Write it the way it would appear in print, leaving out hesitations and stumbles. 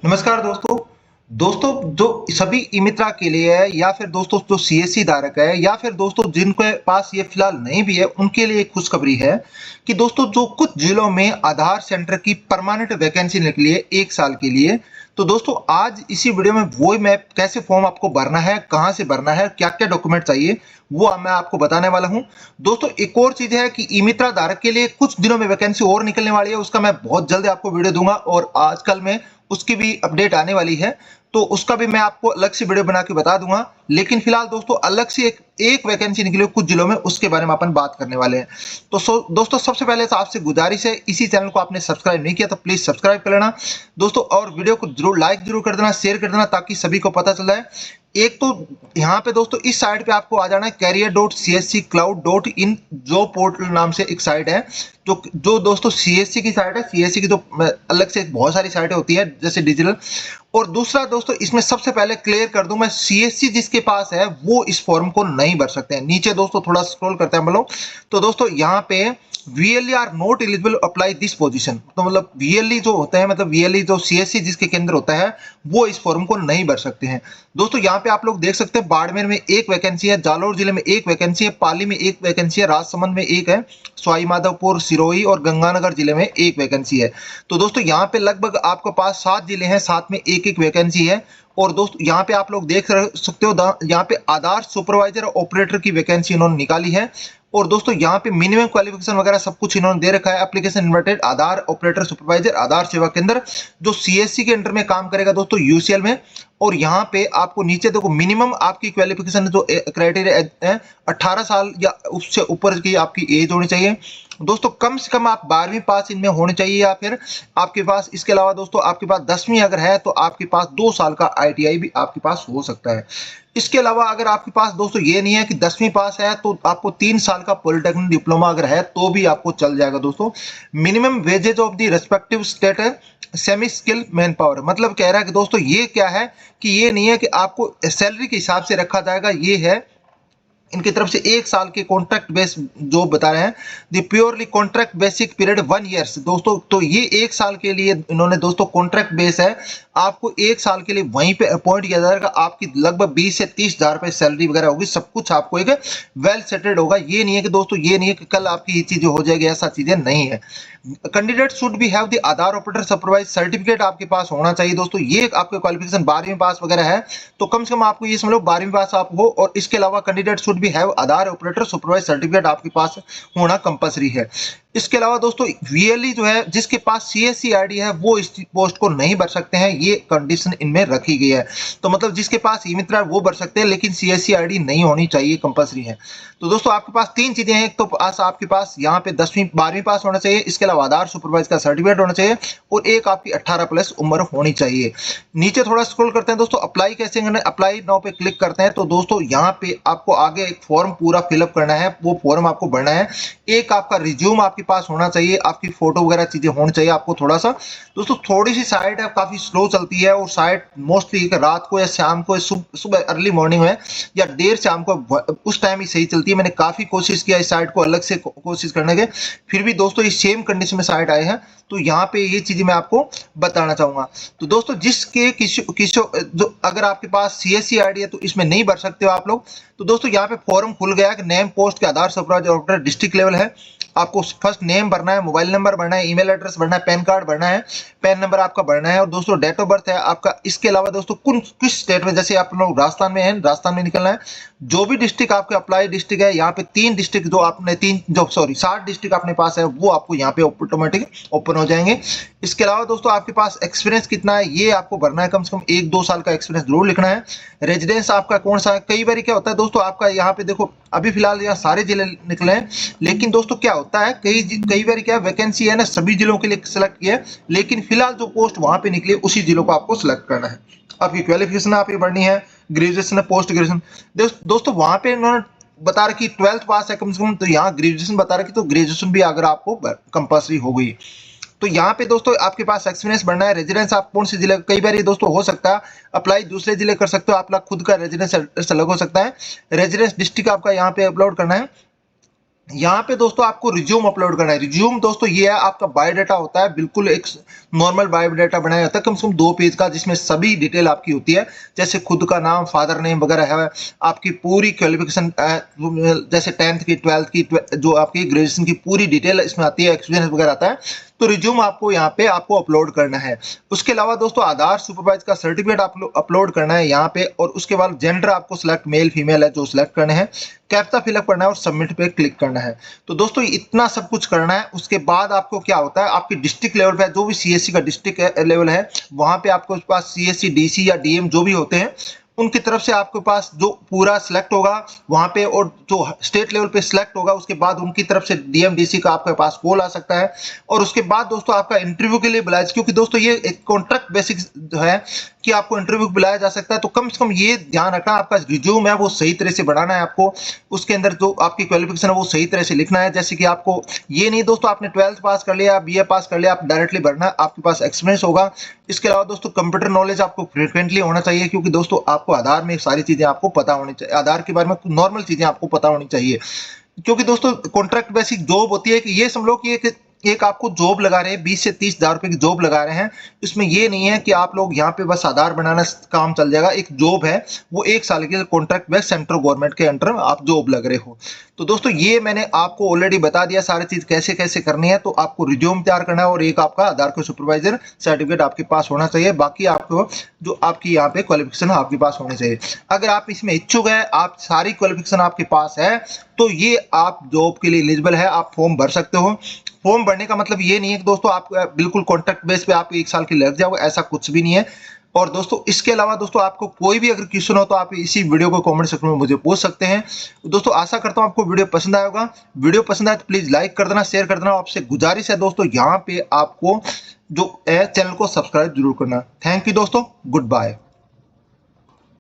नमस्कार दोस्तों। दोस्तों जो सभी ई मित्रा के लिए है या फिर दोस्तों जो सीएससी धारक है या फिर दोस्तों जिनके पास ये फिलहाल नहीं भी है उनके लिए एक खुशखबरी है कि दोस्तों जो कुछ जिलों में आधार सेंटर की परमानेंट वैकेंसी निकली है 1 साल के लिए। तो दोस्तों आज इसी वीडियो में वो मैं कैसे फॉर्म आपको भरना है, कहाँ से भरना है, क्या क्या डॉक्यूमेंट चाहिए वो मैं आपको बताने वाला हूँ। दोस्तों एक और चीज है कि ई मित्रा धारक के लिए कुछ दिनों में वैकेंसी और निकलने वाली है, उसका मैं बहुत जल्द आपको वीडियो दूंगा और आजकल में उसकी भी अपडेट आने वाली है, तो उसका भी मैं आपको अलग से वीडियो बना के बता दूंगा। लेकिन फिलहाल दोस्तों अलग से एक वैकेंसी निकली है कुछ जिलों में, उसके बारे में अपन बात करने वाले हैं। तो दोस्तों सबसे पहले तो आपसे गुजारिश है, इसी चैनल को आपने सब्सक्राइब नहीं किया तो प्लीज सब्सक्राइब कर लेना दोस्तों, और वीडियो को जरूर लाइक जरूर कर देना, शेयर कर देना ताकि सभी को पता चल जाए। एक तो यहाँ पे दोस्तों इस साइट पे आपको आ जाना है career.csccloud.in जॉब पोर्टल नाम से एक साइट है, जो जो दोस्तों सीएससी की साइट है। सीएससी की तो अलग से बहुत सारी साइटें होती है जैसे डिजिटल। और दूसरा दोस्तों इसमें सबसे पहले क्लियर कर दूं मैं, सीएससी जिसके पास है वो इस फॉर्म को नहीं भर सकते हैं। नीचे दोस्तों थोड़ा स्क्रॉल करते हैं हम लोग, तो दोस्तों यहाँ पे VLE are not eligible apply this position, तो मतलब VLE जो होता है, मतलब VLE जो सीएससी जिसके केंद्र होता है वो इस फॉर्म को नहीं भर सकते हैं। दोस्तों यहाँ पे आप लोग देख सकते हैं बाड़मेर में एक वैकेंसी है, जालौर जिले में एक वैकेंसी है, पाली में एक वैकेंसी है, राजसमंद में एक है, सवाई माधोपुर, सिरोही और गंगानगर जिले में एक वैकेंसी है। तो दोस्तों यहाँ पे लगभग आपके पास 7 जिले हैं, 7 में एक एक वैकेंसी है। और दोस्तों यहाँ पे आप लोग देख सकते हो यहाँ पे आधार सुपरवाइजर ऑपरेटर की वैकेंसी इन्होंने निकाली है। और दोस्तों यहाँ पे मिनिमम क्वालिफिकेशन वगैरह सब कुछ इन्होंने दे रखा है। एप्लीकेशन इन्वर्टेड आधार ऑपरेटर सुपरवाइजर आधार सेवा केंद्र जो सीएससी के अंडर में काम करेगा दोस्तों यूसीएल में। और यहाँ पे आपको नीचे देखो मिनिमम आपकी क्वालिफिकेशन जो क्राइटेरिया है 18 साल या उससे ऊपर की आपकी एज होनी चाहिए दोस्तों। कम से कम आप 12वीं पास इनमें होनी चाहिए, या फिर आपके पास इसके अलावा दोस्तों आपके पास 10वीं अगर है तो आपके पास 2 साल का आईटीआई भी आपके पास हो सकता है। इसके अलावा अगर आपके पास दोस्तों ये नहीं है कि 10वीं पास है तो आपको 3 साल का पॉलिटेक्निक डिप्लोमा अगर है तो भी आपको चल जाएगा दोस्तों। Minimum wages of the respective state है सेमी स्किल मैन पावर, मतलब कह रहा है कि दोस्तों ये क्या है कि ये नहीं है कि आपको सैलरी के हिसाब से रखा जाएगा, ये है इनकी तरफ से 1 साल के कॉन्ट्रैक्ट बेस जो बता रहे हैं, the purely contract basic period 1 years दोस्तों। तो ये 1 साल के लिए इन्होंने दोस्तों कॉन्ट्रैक्ट बेस है, आपको 1 साल के लिए वहीं पे अपॉइंट किया जाएगा। आपकी लगभग 20 से 30 हजार रुपए सैलरी वगैरह होगी, सब कुछ आपको एक वेल सेटेड होगा। ये नहीं है कि दोस्तों ये नहीं है कि कल आपकी ये चीजें हो जाएगी, ऐसा चीजें नहीं है। Candidate should be have the Aadhaar operator supervise certificate आपके पास होना चाहिए दोस्तों। ये आपके क्वालिफिकेशन 12वीं पास वगैरह है तो कम से कम आपको ये समझ लो 12वीं पास आप हो। और इसके अलावा candidate should be have Aadhaar operator supervise certificate आपके पास होना कंपलसरी है। इसके अलावा दोस्तों VLE जो है जिसके पास सीएससी आईडी है वो इस पोस्ट को नहीं भर सकते हैं, ये कंडीशन इनमें रखी गई है। तो मतलब जिसके पास ई मित्रा वो भर सकते हैं लेकिन सीएससी आईडी नहीं होनी चाहिए, कंपलसरी है। तो दोस्तों आपके पास 3 चीजें हैं, एक तो पास आपके पास यहाँ पे 10वीं 12वीं पास होना चाहिए, इसके अलावा आधार सुपरवाइज का सर्टिफिकेट होना चाहिए, और एक आपकी 18 प्लस उम्र होनी चाहिए। नीचे थोड़ा स्क्रॉल करते हैं दोस्तों, अप्लाई कैसे करना है, अप्लाई नाउ पे क्लिक करते हैं। तो दोस्तों यहाँ पे आपको आगे एक फॉर्म पूरा फिलअप करना है, वो फॉर्म आपको भरना है। एक आपका रिज्यूम आपके पास होना चाहिए, आपकी फोटो वगैरह चीजें होनी चाहिए आपको। थोड़ा सा दोस्तों थोड़ी सी साइट है काफी स्लो चलती है, और साइट मोस्टली रात को या शाम को सुबह अर्ली मॉर्निंग में या देर शाम को उस टाइम ही सही चलती है। मैंने काफी कोशिश किया इस साइट को अलग से कोशिश करने के, फिर भी दोस्तों ये सेम कंडीशन में साइट आए हैं। तो यहाँ पे ये चीजें मैं आपको बताना चाहूंगा। तो दोस्तों जिसके किसी जो अगर आपके पास सीएससी आईडी है तो इसमें नहीं भर सकते हो आप लोग। तो दोस्तों यहाँ पे फॉर्म खुल गया कि नेम पोस्ट के आधार सुपरवाइजर ऑपरेटर डिस्ट्रिक्ट लेवल है, आपको फर्स्ट नेम भरना है, मोबाइल नंबर भरना है, ईमेल एड्रेस भरना है, पैन कार्ड भरना है, पैन नंबर आपका भरना है, और दोस्तों डेट ऑफ बर्थ है आपका। इसके अलावा दोस्तों किस स्टेट में, जैसे आप लोग राजस्थान में हैं, राजस्थान में निकलना है। जो भी डिस्ट्रिक्ट आपके अप्लाई डिस्ट्रिक्ट है, यहाँ पे 3 डिस्ट्रिक्ट जो आपने 60 डिस्ट्रिक्ट अपने पास है वो आपको यहाँ पे ऑटोमेटिक ओपन हो जाएंगे। इसके अलावा दोस्तों आपके पास एक्सपीरियंस कितना है ये आपको भरना है, कम से कम 1-2 साल का एक्सपीरियंस जरूर लिखना है। रेजिडेंस आपका कौन सा है, कई बार क्या होता है दोस्तों आपका यहाँ पे देखो अभी फिलहाल यहाँ सारे जिले निकले हैं, लेकिन दोस्तों क्या होता है कई बार क्या वैकेंसी है ना सभी जिलों के लिए सिलेक्ट किया है, लेकिन फिलहाल जो पोस्ट वहां पे निकली उसी जिलों को आपको सिलेक्ट करना है। आपकी क्वालिफिकेशन आप ये बढ़नी है, ग्रेजुएशन है, पोस्ट ग्रेजुएशन। दोस्तों वहां पे इन्होंने बता रखी 12th पास है कम से कम, तो यहाँ ग्रेजुएशन बता रखी, तो ग्रेजुएशन भी अगर आपको कंपलसरी हो गई। तो यहाँ पे दोस्तों आपके पास एक्सपीरियंस बढ़ना है। रेजिडेंस आप कौन से जिले, कई बार ये दोस्तों हो सकता है अप्लाई दूसरे जिले कर सकते हो, आपका खुद का रेजिडेंस एड्रेस अलग हो सकता है। रेजिडेंस डिस्ट्रिक्ट आपका यहाँ पे अपलोड करना है। यहाँ पे दोस्तों आपको रिज्यूम अपलोड करना है। रिज्यूम दोस्तों ये है आपका बायोडाटा होता है, बिल्कुल एक नॉर्मल बायोडाटा बनाया जाता है कम से कम 2 पेज का, जिसमें सभी डिटेल आपकी होती है, जैसे खुद का नाम, फादर नेम वगैरह है, आपकी पूरी क्वालिफिकेशन, जैसे 10th की, 12th की, जो आपकी ग्रेजुएशन की पूरी डिटेल इसमें आती है, एक्सपीरियंस वगैरह आता है। तो रिज्यूम आपको यहाँ पे आपको अपलोड करना है। उसके अलावा दोस्तों आधार सुपरवाइज का सर्टिफिकेट अपलोड करना है यहाँ पे, और उसके बाद जेंडर आपको सिलेक्ट मेल फीमेल है जो सिलेक्ट करने हैं, कैप्चा फिलअप करना है और सबमिट पे क्लिक करना है। तो दोस्तों इतना सब कुछ करना है। उसके बाद आपको क्या होता है, आपकी डिस्ट्रिक्ट लेवल पे जो भी सीएससी का डिस्ट्रिक्ट लेवल है, वहां पे आपको पास सीएससी, डीसी या डीएम जो भी होते हैं, उनकी तरफ से आपके पास जो पूरा सिलेक्ट होगा वहां पे, और जो स्टेट लेवल पे सिलेक्ट होगा उसके बाद उनकी तरफ से डीएम डीसी का आपके पास कॉल आ सकता है। और उसके बाद दोस्तों आपका इंटरव्यू के लिए बुलाया, क्योंकि दोस्तों ये एक कॉन्ट्रैक्ट बेसिक है कि आपको इंटरव्यू बुलाया जा सकता है। तो कम से कम ये ध्यान रखना, आपका रिज्यूम है वो सही तरह से बढ़ाना है आपको, उसके अंदर जो आपकी क्वालिफिकेशन है वो सही तरह से लिखना है। जैसे कि आपको ये नहीं दोस्तों आपने 12th पास कर लिया, बीए पास कर लिया, आप डायरेक्टली भरना, आपके पास एक्सपीरियंस होगा। इसके अलावा दोस्तों कंप्यूटर नॉलेज आपको फ्रिक्वेंटली होना चाहिए, क्योंकि दोस्तों आपको आधार में सारी चीजें आपको पता होनी चाहिए, आधार के बारे में नॉर्मल चीजें आपको पता होनी चाहिए। क्योंकि दोस्तों कॉन्ट्रैक्ट बेसिक जॉब होती है, कि ये समझ लो कि एक आपको जॉब लगा रहे हैं, 20 से 30 हजार रुपए की जॉब लगा रहे हैं। इसमें ये नहीं है कि आप लोग यहाँ पे बस आधार बनाना काम चल जाएगा। एक जॉब है वो 1 साल के कॉन्ट्रैक्ट बेस सेंट्रल गवर्नमेंट के अंडर आप जॉब लग रहे हो। तो दोस्तों ये मैंने आपको ऑलरेडी बता दिया सारी चीज कैसे कैसे करनी है। तो आपको रिज्यूम तैयार करना है और एक आपका आधार का सुपरवाइजर सर्टिफिकेट आपके पास होना चाहिए। बाकी आपको जो आपकी यहाँ पे क्वालिफिकेशन आपके पास होनी चाहिए। अगर आप इसमें इच्छुक है, आप सारी क्वालिफिकेशन आपके पास है, तो ये आप जॉब के लिए एलिजिबल है, आप फॉर्म भर सकते हो। फॉर्म भरने का मतलब ये नहीं है कि दोस्तों आप बिल्कुल कॉन्ट्रैक्ट बेस पे आप 1 साल के लग जाओगे, ऐसा कुछ भी नहीं है। और दोस्तों इसके अलावा दोस्तों आपको कोई भी अगर क्वेश्चन हो तो आप इसी वीडियो को कमेंट सेक्शन में मुझे पूछ सकते हैं। दोस्तों आशा करता हूं आपको वीडियो पसंद आया होगा। वीडियो पसंद आए तो प्लीज लाइक कर देना, शेयर कर देना। आपसे गुजारिश है दोस्तों यहाँ पे आपको जो है चैनल को सब्सक्राइब जरूर करना। थैंक यू दोस्तों, गुड बाय।